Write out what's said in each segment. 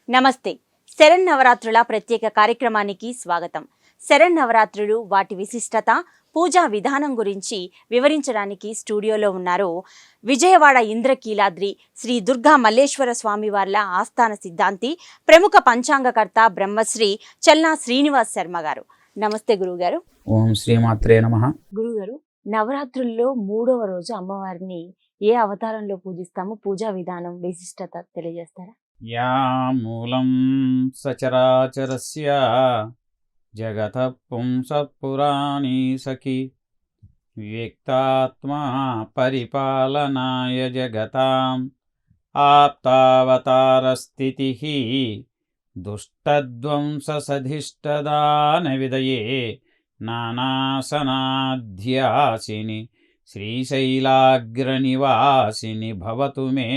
నమస్తే. శరన్నవరాత్రుల ప్రత్యేక కార్యక్రమానికి స్వాగతం. శరన్నవరాత్రులు, వాటి విశిష్టత, పూజా విధానం గురించి వివరించడానికి స్టూడియోలో ఉన్నారు విజయవాడ ఇంద్రకీలాద్రి శ్రీ దుర్గా మల్లేశ్వర స్వామి వార్ల ఆస్థాన సిద్ధాంతి, ప్రముఖ పంచాంగకర్త బ్రహ్మశ్రీ చల్నా శ్రీనివాస్ శర్మ గారు. నమస్తే గురుగారు. ఓం శ్రీమాత్రే నమః. గురుగారు, నవరాత్రుల్లో 3వ రోజు అమ్మవారిని ఏ అవతారంలో పూజిస్తాము? పూజా విధానం, విశిష్టత తెలియజేస్తారా? యా మూలం సచరాచరస్య జగతః పుంసః పురాణీ సఖి వ్యక్తాత్మా పరిపాలనాయ జగతాం ఆప్తావతారస్థితిః దుష్టధ్వంససధిష్టదాన విదయే నానాసనాధ్యాసిని శ్రీశైలాగ్రనివాసిని భవతు మే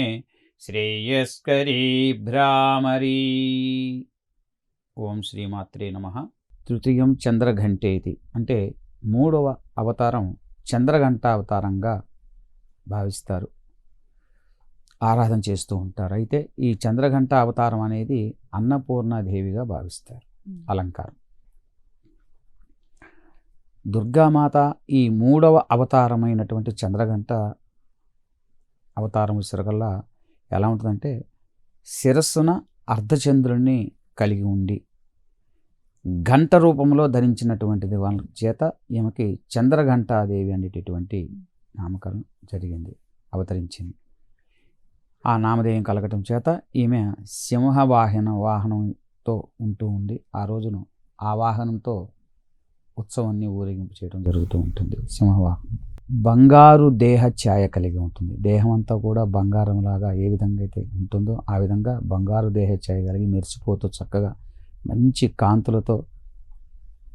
శ్రేయస్కరీ భ్రామరీ. ఓం శ్రీమాత్రే నమః. తృతీయం చంద్రఘంటేతి అంటే 3వ అవతారం చంద్రఘంట అవతారంగా భావిస్తారు, ఆరాధన చేస్తూ ఉంటారు. అయితే ఈ చంద్రఘంట అవతారం అనేది అన్నపూర్ణాదేవిగా భావిస్తారు, అలంకారం. దుర్గామాత ఈ 3వ అవతారమైనటువంటి చంద్రఘంట అవతారం వచ్చేసరికల్లా ఎలా ఉంటుందంటే, శిరస్సున అర్ధచంద్రుణ్ణి కలిగి ఉండి గంట రూపంలో ధరించినటువంటిది వాళ్ళ చేత ఈమెకి చంద్రఘంటాదేవి అనేటటువంటి నామకరణం జరిగింది, అవతరించింది. ఆ నామధేయం కలగటం చేత ఈమె వాహనంతో ఉంటూ ఉంది. ఆ రోజును ఆ వాహనంతో ఉత్సవాన్ని ఊరేగింపు చేయడం జరుగుతూ ఉంటుంది. సింహవాహనం బంగారు దేహ ఛాయ కలిగి ఉంటుంది. దేహం అంతా కూడా బంగారంలాగా ఏ విధంగా అయితే ఉంటుందో ఆ విధంగా బంగారు దేహ ఛాయ కలిగి మెరిసిపోతూ చక్కగా మంచి కాంతులతో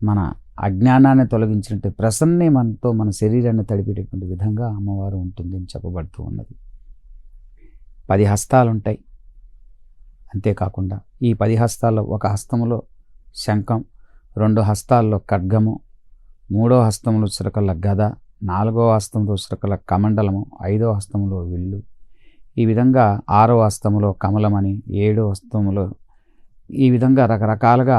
మన అజ్ఞానాన్ని తొలగించినట్టు ప్రసన్నే మనతో మన శరీరాన్ని తడిపేటటువంటి విధంగా అమ్మవారు ఉంటుంది అని చెప్పబడుతూ ఉన్నది. 10 హస్తాలు ఉంటాయి. అంతేకాకుండా ఈ 10 హస్తాల్లో ఒక హస్తములో శంఖం, 2 హస్తాల్లో ఖడ్గము, 3వ హస్తంలో చిరకల గద, 4వ హస్తంలో చిరకల కమండలము, 5వ హస్తంలో విల్లు, ఈ విధంగా 6వ హస్తములో కమలమని, 7వ హస్తములో ఈ విధంగా రకరకాలుగా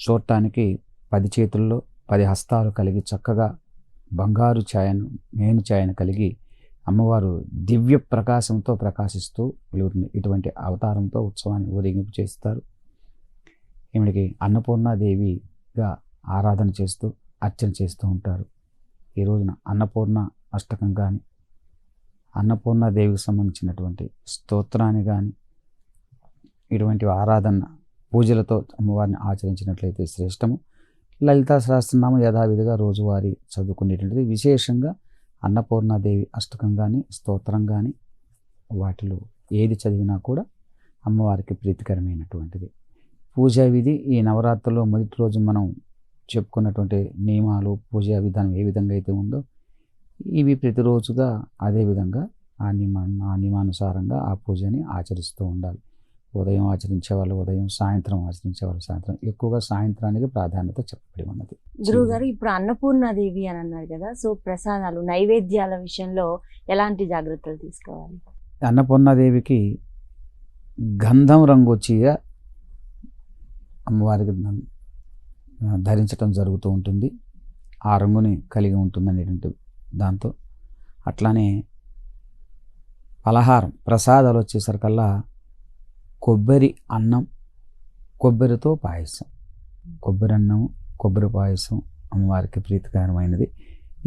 చూడటానికి 10 చేతుల్లో 10 హస్తాలు కలిగి చక్కగా బంగారు ఛాయను, మేను ఛాయను కలిగి అమ్మవారు దివ్య ప్రకాశంతో ప్రకాశిస్తూ వెలుగుతుంది. ఇటువంటి అవతారంతో ఉత్సవాన్ని ఊరేగింపు చేస్తారు. ఈమెకి అన్నపూర్ణాదేవిగా ఆరాధన చేస్తూ అర్చన చేస్తూ ఉంటారు. ఈ రోజున అన్నపూర్ణ అష్టకం కానీ, అన్నపూర్ణాదేవికి సంబంధించినటువంటి స్తోత్రాన్ని కానీ, ఇటువంటి ఆరాధన పూజలతో అమ్మవారిని ఆచరించినట్లయితే శ్రేష్టము. లలితా సహస్రనామం యథావిధిగా రోజువారీ చదువుకునేటువంటిది. విశేషంగా అన్నపూర్ణాదేవి అష్టకం కానీ, స్తోత్రం కానీ, వాటిలో ఏది చదివినా కూడా అమ్మవారికి ప్రీతికరమైనటువంటిది. పూజా విధి ఈ నవరాత్రుల్లో మొదటి రోజు మనం చెప్పుకున్నటువంటి నియమాలు, పూజా విధానం ఏ విధంగా అయితే ఉందో ఇవి ప్రతిరోజుగా అదేవిధంగా ఆ నియమానుసారంగా ఆ పూజని ఆచరిస్తూ ఉండాలి. ఉదయం ఆచరించే వాళ్ళు ఉదయం, సాయంత్రం ఆచరించే వాళ్ళు సాయంత్రం. ఎక్కువగా సాయంత్రానికి ప్రాధాన్యత చెప్పబడి ఉన్నది. గురువుగారు, ఇప్పుడు అన్నపూర్ణాదేవి అని అన్నారు కదా, సో ప్రసాదాలు, నైవేద్యాల విషయంలో ఎలాంటి జాగ్రత్తలు తీసుకోవాలి? అన్నపూర్ణాదేవికి గంధం రంగు చీర అమ్మవారికి ధరించటం జరుగుతూ ఉంటుంది. ఆ రంగుని కలిగి ఉంటుంది అనేటువంటి దాంతో. అట్లానే పలహారం ప్రసాదాలు వచ్చేసరికల్లా కొబ్బరి అన్నం, కొబ్బరితో పాయసం, కొబ్బరి అన్నం, కొబ్బరి పాయసం అమ్మవారికి ప్రీతికరమైనది.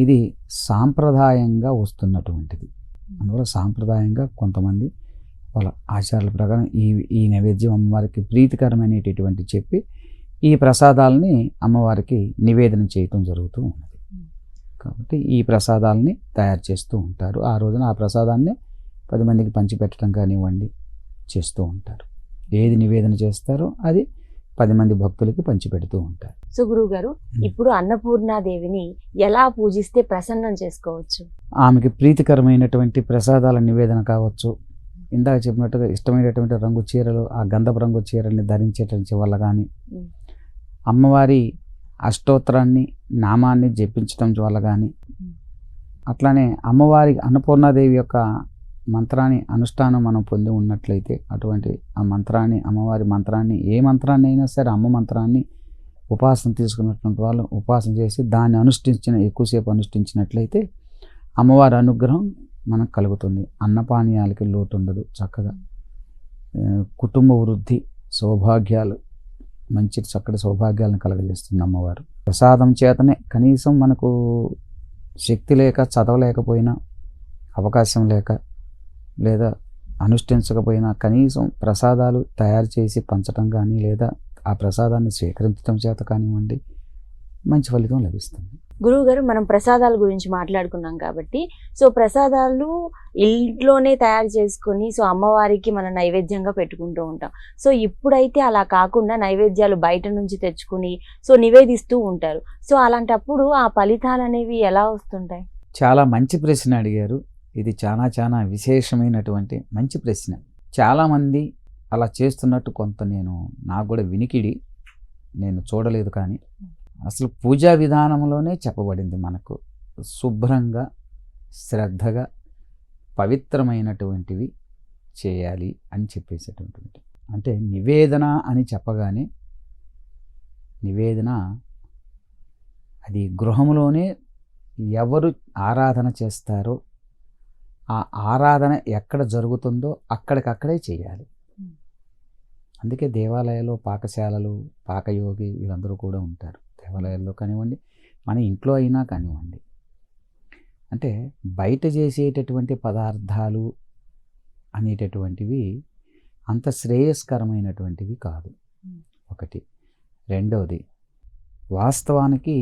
ఇది సాంప్రదాయంగా వస్తున్నటువంటిది. అందువల్ల సాంప్రదాయంగా కొంతమంది వాళ్ళ ఆచారాల ప్రకారం ఈ నైవేద్యం అమ్మవారికి ప్రీతికరమైనటువంటి చెప్పి ఈ ప్రసాదాలని అమ్మవారికి నివేదన చేయటం జరుగుతూ ఉన్నది. కాబట్టి ఈ ప్రసాదాలని తయారు చేస్తూ ఉంటారు. ఆ రోజున ఆ ప్రసాదాన్ని 10 మందికి పంచిపెట్టడం కానివ్వండి చేస్తూ ఉంటారు. ఏది నివేదన చేస్తారో అది 10 మంది భక్తులకి పంచిపెడుతూ ఉంటారు. సో గురువు గారు, ఇప్పుడు అన్నపూర్ణాదేవిని ఎలా పూజిస్తే ప్రసన్నం చేసుకోవచ్చు? ఆమెకి ప్రీతికరమైనటువంటి ప్రసాదాల నివేదన కావచ్చు. ఇందాక చెప్పినట్టుగా ఇష్టమైనటువంటి రంగు చీరలు, ఆ గంధపు రంగు చీరల్ని ధరించేటటువంటి వల్ల కానీ, అమ్మవారి అష్టోత్తరాన్ని, నామాన్ని జపించడం వల్ల కానీ, అట్లానే అమ్మవారి అన్నపూర్ణాదేవి యొక్క మంత్రాన్ని అనుష్ఠానం మనం పొంది ఉన్నట్లయితే అటువంటి ఆ మంత్రాన్ని, అమ్మవారి మంత్రాన్ని, ఏ మంత్రాన్ని అయినా సరే అమ్మ మంత్రాన్ని ఉపాసన తీసుకున్నటువంటి వాళ్ళు ఉపాసన చేసి దాన్ని ఎక్కువసేపు అనుష్ఠించినట్లయితే అమ్మవారి అనుగ్రహం మనకు కలుగుతుంది. అన్నపానీయాలకి లోటు ఉండదు. చక్కగా కుటుంబ వృద్ధి, సౌభాగ్యాలు, మంచి చక్కటి సౌభాగ్యాలను కలగజేస్తుంది అమ్మవారు. ప్రసాదం చేతనే కనీసం మనకు శక్తి లేక, చదవలేకపోయినా, అవకాశం లేక, లేదా అనుష్ఠించకపోయినా కనీసం ప్రసాదాలు తయారు చేసి పంచడం కానీ, లేదా ఆ ప్రసాదాన్ని స్వీకరించడం చేత కానివ్వండి, మంచి ఫలితం లభిస్తుంది. గురువుగారు, మనం ప్రసాదాల గురించి మాట్లాడుకున్నాం కాబట్టి, సో ప్రసాదాలు ఇంట్లోనే తయారు చేసుకొని సో అమ్మవారికి మనం నైవేద్యంగా పెట్టుకుంటూ ఉంటాం. సో ఇప్పుడైతే అలా కాకుండా నైవేద్యాలు బయట నుంచి తెచ్చుకుని సో నివేదిస్తూ ఉంటారు. సో అలాంటప్పుడు ఆ ఫలితాలు అనేవి ఎలా వస్తుంటాయి? చాలా మంచి ప్రశ్న అడిగారు. ఇది చాలా చాలా విశేషమైనటువంటి మంచి ప్రశ్న. చాలామంది అలా చేస్తున్నట్టు కొంత నాకు కూడా వినికిడి, నేను చూడలేదు. కానీ అసలు పూజా విధానంలోనే చెప్పబడింది మనకు శుభ్రంగా, శ్రద్ధగా, పవిత్రమైనటువంటివి చేయాలి అని చెప్పేసేటువంటిది. అంటే నివేదన అని చెప్పగానే నివేదన అది గృహంలోనే ఎవరు ఆరాధన చేస్తారో ఆ ఆరాధన ఎక్కడ జరుగుతుందో అక్కడికక్కడే చేయాలి. అందుకే దేవాలయాల్లో పాకశాలలు, పాకయోగి వీళ్ళందరూ కూడా ఉంటారు. దేవాలయాల్లో కానివ్వండి, మన ఇంట్లో అయినా కానివ్వండి. అంటే బయట చేసేటటువంటి పదార్థాలు అనేటటువంటివి అంత శ్రేయస్కరమైనటువంటివి కాదు. ఒకటి. రెండవది, వాస్తవానికి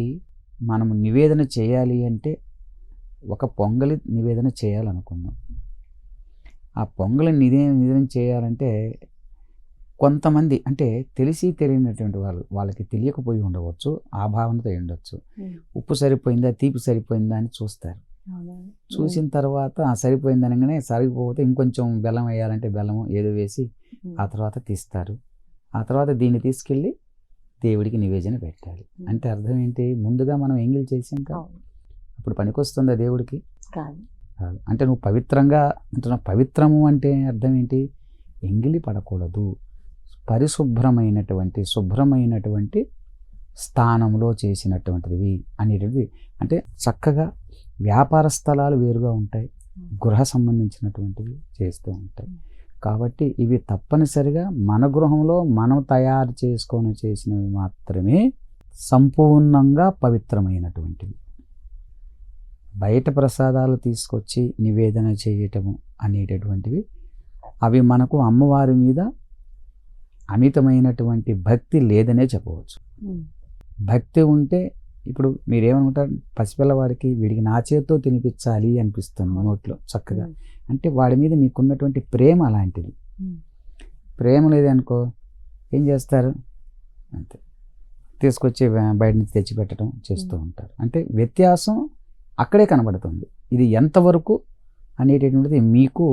మనము నివేదన చేయాలి అంటే ఒక పొంగలి నివేదన చేయాలనుకుందాం. ఆ పొంగలి నివేదన చేయాలంటే కొంతమంది అంటే తెలిసి తెలియనటువంటి వాళ్ళకి తెలియకపోయి ఉండవచ్చు, ఆ భావనతో ఉండొచ్చు. ఉప్పు సరిపోయిందా, తీపి సరిపోయిందా అని చూస్తారు. చూసిన తర్వాత సరిపోయింది అనగానే సరిపోతే ఇంకొంచెం బెల్లం వేయాలంటే బెల్లము ఏదో వేసి ఆ తర్వాత తీస్తారు. ఆ తర్వాత దీన్ని తీసుకెళ్ళి దేవుడికి నివేదన పెట్టాలి. అంటే అర్థం ఏంటి? ముందుగా మనం ఎంగిల్ చేసాం కదా, అప్పుడు పనికొస్తుందా దేవుడికి? కాదు. అంటే నువ్వు పవిత్రంగా అంటున్నావు. పవిత్రము అంటే అర్థం ఏంటి? ఎంగిలి పడకూడదు, పరిశుభ్రమైనటువంటి, శుభ్రమైనటువంటి స్థానంలో చేసినటువంటివి అనేటివి. అంటే చక్కగా వ్యాపార స్థలాలు వేరుగా ఉంటాయి, గృహ సంబంధించినటువంటివి చేస్తూ ఉంటాయి. కాబట్టి ఇవి తప్పనిసరిగా మన గృహంలో మనం తయారు చేసుకొని చేసినవి మాత్రమే సంపూర్ణంగా పవిత్రమైనటువంటివి. బయట ప్రసాదాలు తీసుకొచ్చి నివేదన చేయటము అనేటటువంటివి అవి మనకు అమ్మవారి మీద అమితమైనటువంటి భక్తి లేదనే చెప్పవచ్చు. భక్తి ఉంటే ఇప్పుడు మీరేమనుకుంటారు? పసిపిల్లవాడికి వీడికి నా చేతితో తినిపించాలి అనిపిస్తుంది నోట్లో చక్కగా. అంటే వాడి మీద మీకున్నటువంటి ప్రేమ అలాంటిది. ప్రేమ లేదనుకో ఏం చేస్తారు? అంతే, తీసుకొచ్చి బయట నుంచి తెచ్చిపెట్టడం చేస్తూ ఉంటారు. అంటే వ్యత్యాసం అక్కడే కనబడుతుంది. ఇది ఎంతవరకు అనేటటువంటిది మీకు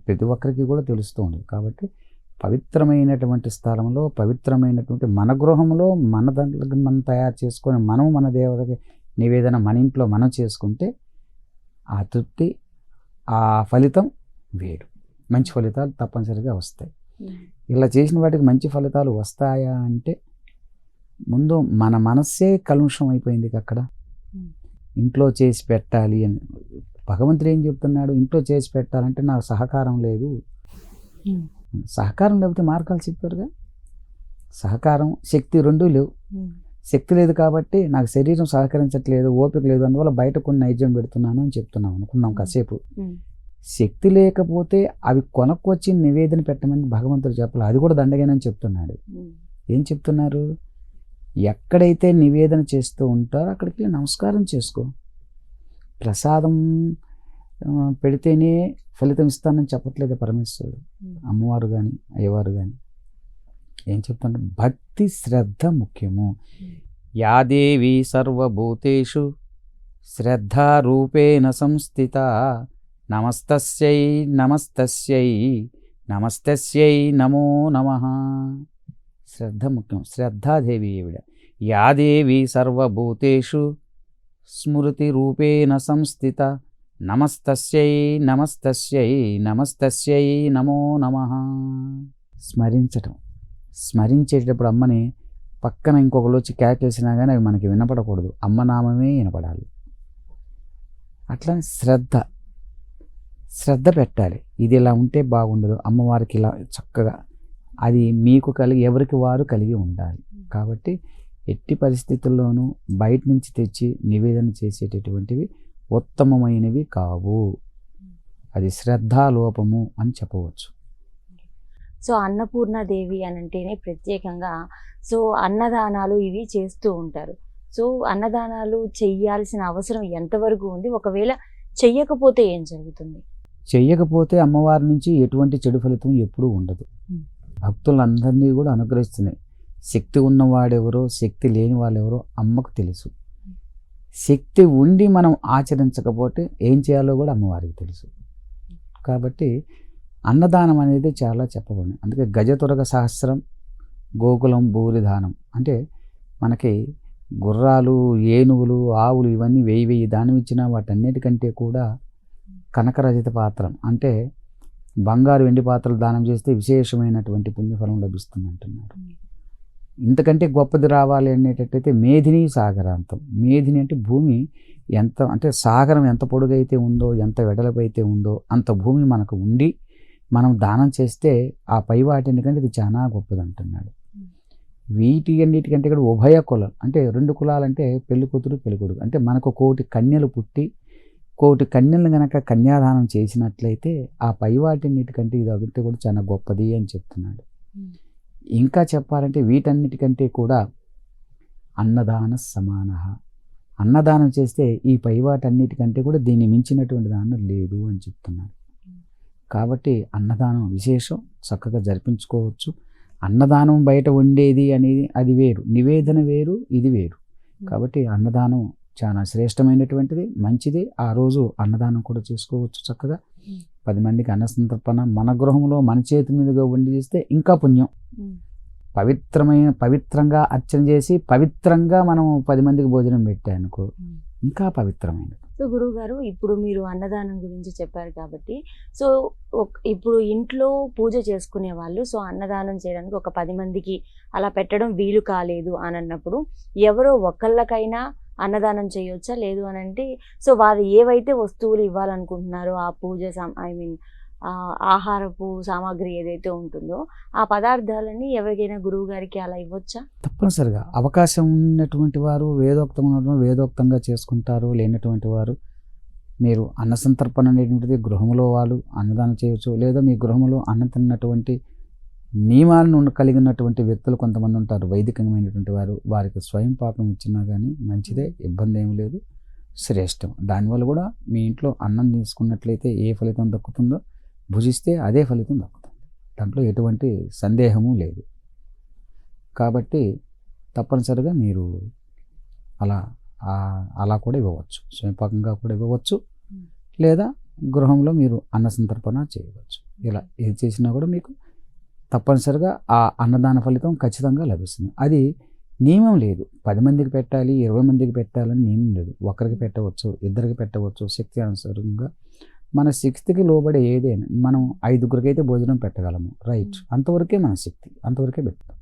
ప్రతి ఒక్కరికి కూడా తెలుస్తూ ఉంది. కాబట్టి పవిత్రమైనటువంటి స్థలంలో, పవిత్రమైనటువంటి మన గృహంలో, మన దాంట్లో మనం తయారు చేసుకొని మన దేవతకి నివేదన మన ఇంట్లో మనం చేసుకుంటే ఆ తృప్తి, ఆ ఫలితం వేరు. మంచి ఫలితాలు తప్పనిసరిగా వస్తాయి. ఇలా చేసిన వాటికి మంచి ఫలితాలు వస్తాయా అంటే ముందు మన మనస్సే కలుషం అయిపోయింది అక్కడ. ఇంట్లో చేసి పెట్టాలి అని భగవంతుడు ఏం చెప్తున్నాడు? ఇంట్లో చేసి పెట్టాలంటే నాకు సహకారం లేదు. సహకారం లేకపోతే మార్గాలు చెప్పారుగా. సహకారం, శక్తి రెండూ లేవు. శక్తి లేదు కాబట్టి నాకు శరీరం సహకరించట్లేదు, ఓపిక లేదు, అందువల్ల బయట కొన్ని నైవేద్యం పెడుతున్నాను అని చెప్తున్నాం అనుకున్నాం కాసేపు. శక్తి లేకపోతే అవి కొనుక్కొచ్చి నివేదన పెట్టమని భగవంతుడు చెప్పాలి. అది కూడా దండగానని చెప్తున్నాడు. ఏం చెప్తున్నారు? ఎక్కడైతే నివేదన చేస్తూ ఉంటారో అక్కడికి నమస్కారం చేసుకో. ప్రసాదం పెడితేనే ఫలితం ఇస్తానని చెప్పట్లేదు పరమేశ్వరుడు. అమ్మవారు కానీ అయ్యవారు కానీ ఏం చెప్తున్నారు? భక్తి శ్రద్ధ ముఖ్యము. యాదేవి సర్వభూతేషు శ్రద్ధారూపేణ సంస్థిత నమస్తస్యై నమస్తస్యై నమస్తస్యై నమో నమః. శ్రద్ధ ముఖ్యం. శ్రద్ధాదేవి ఈవిడ. యాదేవి సర్వభూతేషు స్మృతి రూపేణ సంస్థిత నమస్తస్యై నమస్తస్యై నమస్తస్యై నమో నమః. స్మరించటం, స్మరించేటప్పుడు అమ్మని పక్కన ఇంకొకరు వచ్చి కేకేసినా కానీ అవి మనకి వినపడకూడదు, అమ్మ నామమే వినపడాలి. అట్లా శ్రద్ధ పెట్టాలి. ఇది ఇలా ఉంటే బాగుండదు, అమ్మవారికి ఇలా చక్కగా అది మీకు కలిగి ఎవరికి వారు కలిగి ఉండాలి. కాబట్టి ఎట్టి పరిస్థితుల్లోనూ బయట నుంచి తెచ్చి నివేదన చేసేటటువంటివి ఉత్తమమైనవి కావు. అది శ్రద్ధాలోపము అని చెప్పవచ్చు. సో అన్నపూర్ణాదేవి అని అంటేనే ప్రత్యేకంగా సో అన్నదానాలు ఇవి చేస్తూ ఉంటారు. సో అన్నదానాలు చెయ్యాల్సిన అవసరం ఎంతవరకు ఉంది, ఒకవేళ చెయ్యకపోతే ఏం జరుగుతుంది? చెయ్యకపోతే అమ్మవారి నుంచి ఎటువంటి చెడు ఫలితం ఎప్పుడూ ఉండదు. భక్తులందరినీ కూడా అనుగ్రహిస్తున్నాయి. శక్తి ఉన్నవాడెవరో శక్తి లేని వాళ్ళెవరో అమ్మకు తెలుసు. శక్తి ఉండి మనం ఆచరించకపోతే ఏం చేయాలో కూడా అమ్మవారికి తెలుసు. కాబట్టి అన్నదానం అనేది చాలా చెప్పబడింది. అందుకే గజతురగ సహస్రం గోకులం భూరిదానం అంటే మనకి గుర్రాలు, ఏనుగులు, ఆవులు ఇవన్నీ 1000 దానం ఇచ్చినా వాటన్నిటికంటే కూడా కనకరజిత పాత్రం అంటే బంగారు వెండి పాత్రలు దానం చేస్తే విశేషమైనటువంటి పుణ్యఫలం లభిస్తుంది అంటున్నారు. ఇంతకంటే గొప్పది రావాలి అనేటట్టయితే మేధిని సాగరాంతం. మేధిని అంటే భూమి ఎంత అంటే సాగరం ఎంత పొడుగైతే ఉందో, ఎంత వెడలపైతే ఉందో అంత భూమి మనకు ఉండి మనం దానం చేస్తే ఆ పై వాటినికంటే ఇది చాలా గొప్పది అంటున్నాడు. వీటి అన్నిటికంటే కూడా ఉభయ కులం అంటే 2 కులాలంటే పెళ్లి కూతురు పెళ్లి కొడుకు అంటే మనకు 1,000 కన్యలు పుట్టి 1,000 కన్యలను గనక కన్యాదానం చేసినట్లయితే ఆ పై వాటిన్నిటికంటే ఇది ఒకటి కూడా చాలా గొప్పది అని చెప్తున్నాడు. ఇంకా చెప్పాలంటే వీటన్నిటికంటే కూడా అన్నదాన సమాన. అన్నదానం చేస్తే ఈ పై వాటన్నిటికంటే కూడా దీన్ని మించినటువంటి దానం లేదు అని చెప్తున్నాడు. కాబట్టి అన్నదానం విశేషం, చక్కగా జరిపించుకోవచ్చు. అన్నదానం బయట ఉండేది అనేది అది వేరు, నివేదన వేరు, ఇది వేరు. కాబట్టి అన్నదానం చాలా శ్రేష్టమైనటువంటిది, మంచిది. ఆ రోజు అన్నదానం కూడా చేసుకోవచ్చు చక్కగా. 10 మందికి అన్న సంతర్పణ మన గృహంలో మన చేతి మీదుగా వండి చేస్తే ఇంకా పుణ్యం. పవిత్రంగా అర్చన చేసి పవిత్రంగా మనం 10 మందికి భోజనం పెట్టానుకో ఇంకా పవిత్రమైనది. సో గురువు గారు, ఇప్పుడు మీరు అన్నదానం గురించి చెప్పారు కాబట్టి సో ఇప్పుడు ఇంట్లో పూజ చేసుకునే వాళ్ళు సో అన్నదానం చేయడానికి ఒక 10 మందికి అలా పెట్టడం వీలు కాలేదు అని అన్నప్పుడు ఎవరో ఒకళ్ళకైనా అన్నదానం చేయొచ్చా? లేదు అని అంటే సో వారు ఏవైతే వస్తువులు ఇవ్వాలనుకుంటున్నారో ఆ పూజ ఆహారపు సామాగ్రి ఏదైతే ఉంటుందో ఆ పదార్థాలని ఎవరికైనా గురువు గారికి అలా ఇవ్వచ్చా? తప్పనిసరిగా అవకాశం ఉన్నటువంటి వారు వేదోక్తంగా చేసుకుంటారు. లేనటువంటి వారు మీరు అన్న సంతర్పణ అనేటువంటిది గృహంలో వాళ్ళు అన్నదానం చేయవచ్చు. లేదా మీ గృహంలో అన్నం తిన్నటువంటి నియమాలను కలిగినటువంటి వ్యక్తులు కొంతమంది ఉంటారు, వైదికమైనటువంటి వారు. వారికి స్వయం పాకం ఇచ్చినా కానీ మంచిదే, ఇబ్బంది ఏమి లేదు, శ్రేష్టం. దానివల్ల కూడా మీ ఇంట్లో అన్నం తీసుకున్నట్లయితే ఏ ఫలితం దక్కుతుందో భుజిస్తే అదే ఫలితం దక్కుతుంది. దాంట్లో ఎటువంటి సందేహము లేదు. కాబట్టి తప్పనిసరిగా మీరు అలా కూడా ఇవ్వవచ్చు, స్వయంపాకంగా కూడా ఇవ్వవచ్చు. లేదా గృహంలో మీరు అన్న సంతర్పణ చేయవచ్చు. ఇలా ఏది చేసినా కూడా మీకు తప్పనిసరిగా ఆ అన్నదాన ఫలితం ఖచ్చితంగా లభిస్తుంది. అది నియమం లేదు, 10 మందికి పెట్టాలి 20 మందికి పెట్టాలని నియమం లేదు. ఒకరికి పెట్టవచ్చు, ఇద్దరికి పెట్టవచ్చు, శక్తి అనుసారంగా మన శక్తికి లోబడే ఏదైనా. మనం 5గురికి అయితే భోజనం పెట్టగలము, రైట్, అంతవరకే మన శక్తి, అంతవరకే పెడతాం.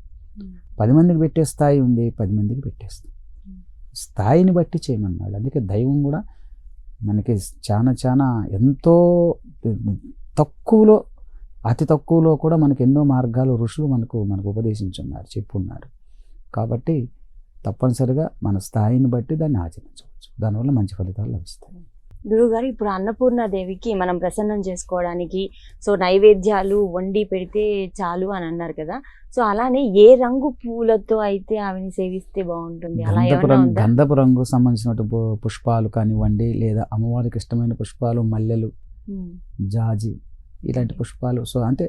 10 మందికి పెట్టే స్థాయి ఉంది, 10 మందికి పెట్టేస్తాం. స్థాయిని బట్టి చేయమన్నాడు. అందుకే దైవం కూడా మనకి చాలా ఎంతో తక్కువలో, అతి తక్కువలో కూడా మనకు ఎన్నో మార్గాలు ఋషులు మనకు ఉపదేశించున్నారు, చెప్పున్నారు. కాబట్టి తప్పనిసరిగా మన స్థాయిని బట్టి దాన్ని ఆచరించవచ్చు. దానివల్ల మంచి ఫలితాలు లభిస్తాయి. గురువుగారు, ఇప్పుడు అన్నపూర్ణాదేవికి మనం ప్రసన్నం చేసుకోవడానికి సో నైవేద్యాలు వండి పెడితే చాలు అని అన్నారు కదా, సో అలానే ఏ రంగు పూలతో అయితే ఆవిని సేవిస్తే బాగుంటుంది? అలా గంధపు రంగు సంబంధించిన పుష్పాలు కానివ్వండి, లేదా అమ్మవారికి ఇష్టమైన పుష్పాలు, మల్లెలు, జాజి ఇలాంటి పుష్పాలు. సో అంటే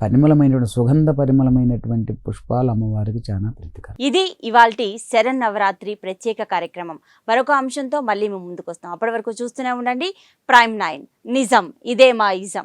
పరిమళమైనటువంటి సుగంధ పరిమళమైనటువంటి పుష్పాలు అమ్మవారికి చాలా ప్రీతికరం. ఇది ఇవాల్టి శరన్నవరాత్రి ప్రత్యేక కార్యక్రమం. మరొక అంశంతో మళ్ళీ మేము ముందుకు వస్తాం. అప్పటి వరకు చూస్తూనే ఉండండి Prime 9. నిజం ఇదే మా ఇజం.